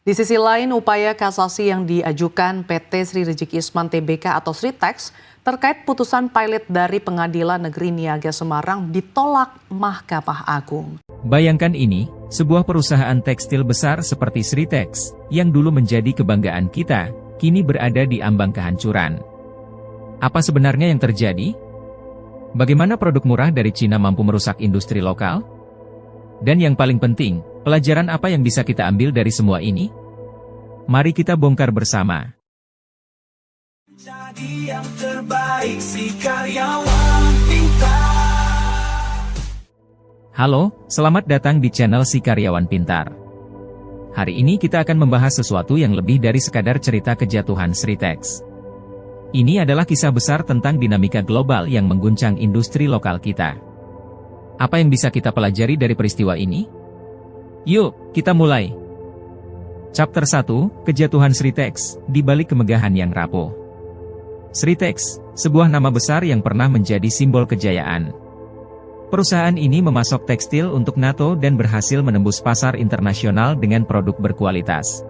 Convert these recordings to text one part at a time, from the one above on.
Di sisi lain, upaya kasasi yang diajukan PT Sri Rejeki Isman Tbk atau Sritex terkait putusan pilot dari Pengadilan Negeri Niaga Semarang ditolak Mahkamah Agung. Bayangkan ini, sebuah perusahaan tekstil besar seperti Sritex, yang dulu menjadi kebanggaan kita, kini berada di ambang kehancuran. Apa sebenarnya yang terjadi? Bagaimana produk murah dari Cina mampu merusak industri lokal? Dan yang paling penting, pelajaran apa yang bisa kita ambil dari semua ini? Mari kita bongkar bersama. Jadi yang terbaik si karyawan pintar. Halo, selamat datang di channel Si Karyawan Pintar. Hari ini kita akan membahas sesuatu yang lebih dari sekadar cerita kejatuhan Sritex. Ini adalah kisah besar tentang dinamika global yang mengguncang industri lokal kita. Apa yang bisa kita pelajari dari peristiwa ini? Yuk, kita mulai. Chapter 1, Kejatuhan Sritex, di balik kemegahan yang rapuh. Sritex, sebuah nama besar yang pernah menjadi simbol kejayaan. Perusahaan ini memasok tekstil untuk NATO dan berhasil menembus pasar internasional dengan produk berkualitas.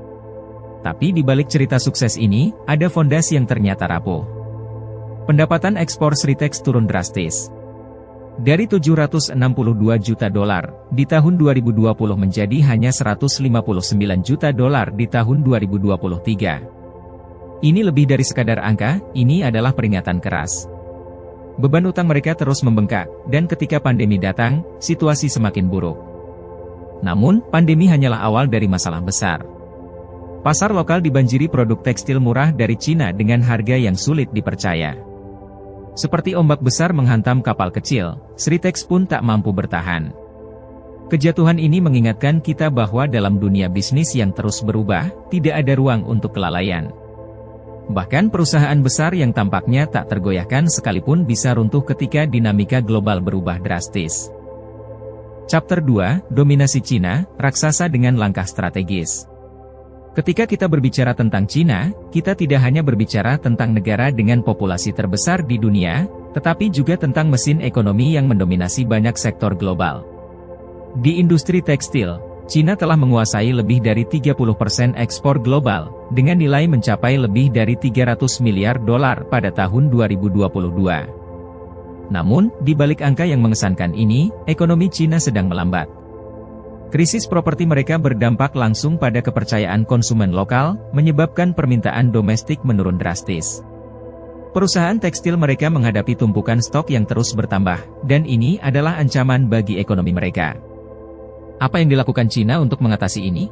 Tapi di balik cerita sukses ini, ada fondasi yang ternyata rapuh. Pendapatan ekspor Sritex turun drastis. Dari $762 juta di tahun 2020 menjadi hanya $159 juta di tahun 2023. Ini lebih dari sekadar angka, ini adalah peringatan keras. Beban utang mereka terus membengkak, dan ketika pandemi datang, situasi semakin buruk. Namun, pandemi hanyalah awal dari masalah besar. Pasar lokal dibanjiri produk tekstil murah dari Cina dengan harga yang sulit dipercaya. Seperti ombak besar menghantam kapal kecil, Sritex pun tak mampu bertahan. Kejatuhan ini mengingatkan kita bahwa dalam dunia bisnis yang terus berubah, tidak ada ruang untuk kelalaian. Bahkan perusahaan besar yang tampaknya tak tergoyahkan sekalipun bisa runtuh ketika dinamika global berubah drastis. Chapter 2, Dominasi Cina, Raksasa dengan Langkah Strategis. Ketika kita berbicara tentang Cina, kita tidak hanya berbicara tentang negara dengan populasi terbesar di dunia, tetapi juga tentang mesin ekonomi yang mendominasi banyak sektor global. Di industri tekstil, Cina telah menguasai lebih dari 30% ekspor global, dengan nilai mencapai lebih dari $300 miliar pada tahun 2022. Namun, di balik angka yang mengesankan ini, ekonomi Cina sedang melambat. Krisis properti mereka berdampak langsung pada kepercayaan konsumen lokal, menyebabkan permintaan domestik menurun drastis. Perusahaan tekstil mereka menghadapi tumpukan stok yang terus bertambah, dan ini adalah ancaman bagi ekonomi mereka. Apa yang dilakukan Cina untuk mengatasi ini?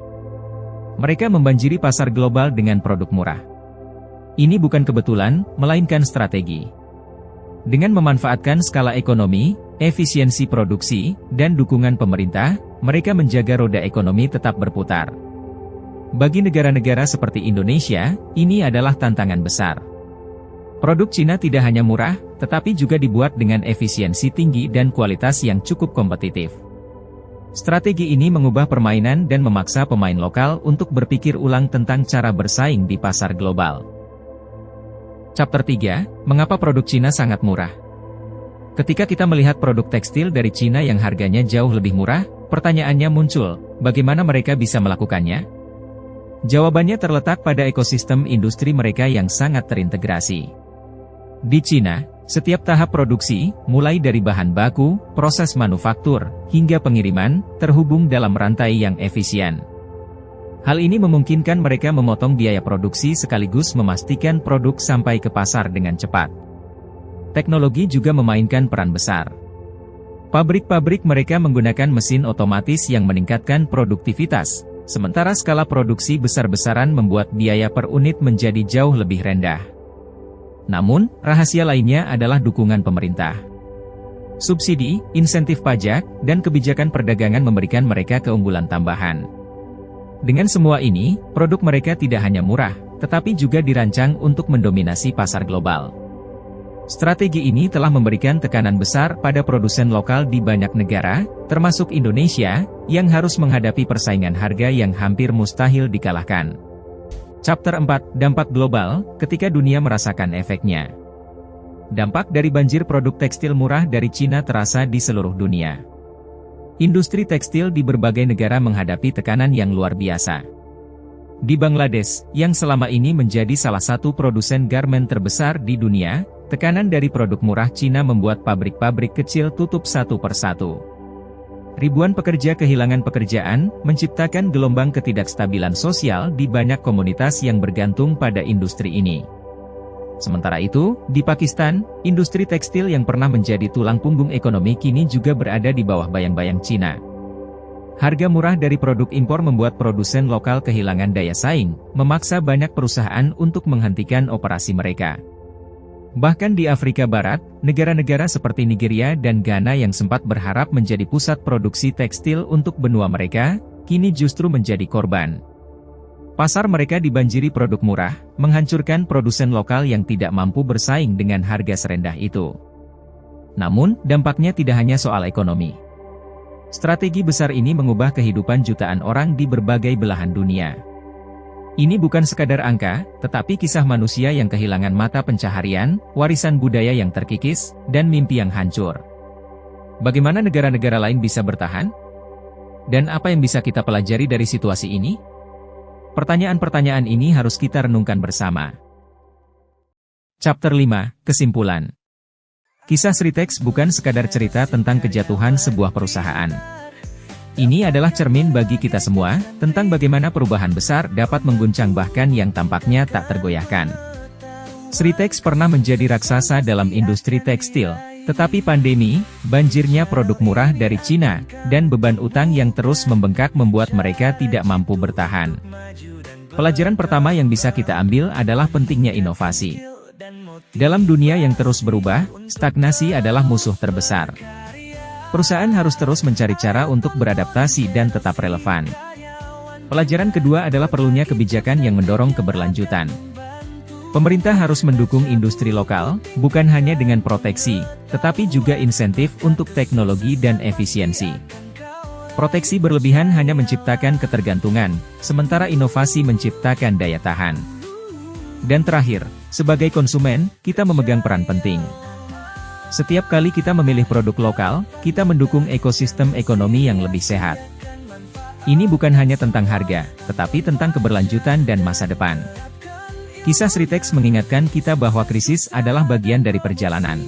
Mereka membanjiri pasar global dengan produk murah. Ini bukan kebetulan, melainkan strategi. Dengan memanfaatkan skala ekonomi, efisiensi produksi, dan dukungan pemerintah, mereka menjaga roda ekonomi tetap berputar. Bagi negara-negara seperti Indonesia, ini adalah tantangan besar. Produk Cina tidak hanya murah, tetapi juga dibuat dengan efisiensi tinggi dan kualitas yang cukup kompetitif. Strategi ini mengubah permainan dan memaksa pemain lokal untuk berpikir ulang tentang cara bersaing di pasar global. Chapter 3, Mengapa produk Cina sangat murah? Ketika kita melihat produk tekstil dari Cina yang harganya jauh lebih murah, pertanyaannya muncul, bagaimana mereka bisa melakukannya? Jawabannya terletak pada ekosistem industri mereka yang sangat terintegrasi. Di Cina, setiap tahap produksi, mulai dari bahan baku, proses manufaktur, hingga pengiriman, terhubung dalam rantai yang efisien. Hal ini memungkinkan mereka memotong biaya produksi sekaligus memastikan produk sampai ke pasar dengan cepat. Teknologi juga memainkan peran besar. Pabrik-pabrik mereka menggunakan mesin otomatis yang meningkatkan produktivitas, sementara skala produksi besar-besaran membuat biaya per unit menjadi jauh lebih rendah. Namun, rahasia lainnya adalah dukungan pemerintah. Subsidi, insentif pajak, dan kebijakan perdagangan memberikan mereka keunggulan tambahan. Dengan semua ini, produk mereka tidak hanya murah, tetapi juga dirancang untuk mendominasi pasar global. Strategi ini telah memberikan tekanan besar pada produsen lokal di banyak negara, termasuk Indonesia, yang harus menghadapi persaingan harga yang hampir mustahil dikalahkan. Chapter 4, Dampak Global, ketika dunia merasakan efeknya. Dampak dari banjir produk tekstil murah dari Cina terasa di seluruh dunia. Industri tekstil di berbagai negara menghadapi tekanan yang luar biasa. Di Bangladesh, yang selama ini menjadi salah satu produsen garmen terbesar di dunia, tekanan dari produk murah Cina membuat pabrik-pabrik kecil tutup satu persatu. Ribuan pekerja kehilangan pekerjaan, menciptakan gelombang ketidakstabilan sosial di banyak komunitas yang bergantung pada industri ini. Sementara itu, di Pakistan, industri tekstil yang pernah menjadi tulang punggung ekonomi kini juga berada di bawah bayang-bayang Cina. Harga murah dari produk impor membuat produsen lokal kehilangan daya saing, memaksa banyak perusahaan untuk menghentikan operasi mereka. Bahkan di Afrika Barat, negara-negara seperti Nigeria dan Ghana yang sempat berharap menjadi pusat produksi tekstil untuk benua mereka, kini justru menjadi korban. Pasar mereka dibanjiri produk murah, menghancurkan produsen lokal yang tidak mampu bersaing dengan harga serendah itu. Namun, dampaknya tidak hanya soal ekonomi. Strategi besar ini mengubah kehidupan jutaan orang di berbagai belahan dunia. Ini bukan sekadar angka, tetapi kisah manusia yang kehilangan mata pencaharian, warisan budaya yang terkikis, dan mimpi yang hancur. Bagaimana negara-negara lain bisa bertahan? Dan apa yang bisa kita pelajari dari situasi ini? Pertanyaan-pertanyaan ini harus kita renungkan bersama. Chapter 5, Kesimpulan. Kisah Sritex bukan sekadar cerita tentang kejatuhan sebuah perusahaan. Ini adalah cermin bagi kita semua, tentang bagaimana perubahan besar dapat mengguncang bahkan yang tampaknya tak tergoyahkan. Sritex pernah menjadi raksasa dalam industri tekstil, tetapi pandemi, banjirnya produk murah dari Cina, dan beban utang yang terus membengkak membuat mereka tidak mampu bertahan. Pelajaran pertama yang bisa kita ambil adalah pentingnya inovasi. Dalam dunia yang terus berubah, stagnasi adalah musuh terbesar. Perusahaan harus terus mencari cara untuk beradaptasi dan tetap relevan. Pelajaran kedua adalah perlunya kebijakan yang mendorong keberlanjutan. Pemerintah harus mendukung industri lokal, bukan hanya dengan proteksi, tetapi juga insentif untuk teknologi dan efisiensi. Proteksi berlebihan hanya menciptakan ketergantungan, sementara inovasi menciptakan daya tahan. Dan terakhir, sebagai konsumen, kita memegang peran penting. Setiap kali kita memilih produk lokal, kita mendukung ekosistem ekonomi yang lebih sehat. Ini bukan hanya tentang harga, tetapi tentang keberlanjutan dan masa depan. Kisah Sritex mengingatkan kita bahwa krisis adalah bagian dari perjalanan.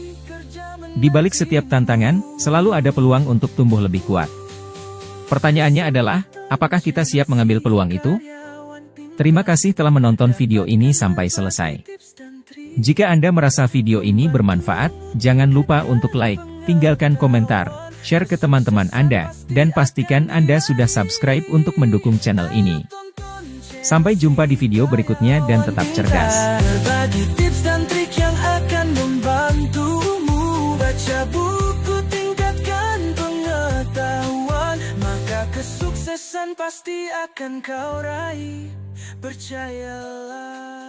Di balik setiap tantangan, selalu ada peluang untuk tumbuh lebih kuat. Pertanyaannya adalah, apakah kita siap mengambil peluang itu? Terima kasih telah menonton video ini sampai selesai. Jika Anda merasa video ini bermanfaat, jangan lupa untuk like, tinggalkan komentar, share ke teman-teman Anda, dan pastikan Anda sudah subscribe untuk mendukung channel ini. Sampai jumpa di video berikutnya dan tetap cerdas. Berbagi tips dan trik yang akan membantumu. Baca buku, tingkatkan pengetahuan, maka kesuksesan pasti akan kau raih. Percayalah.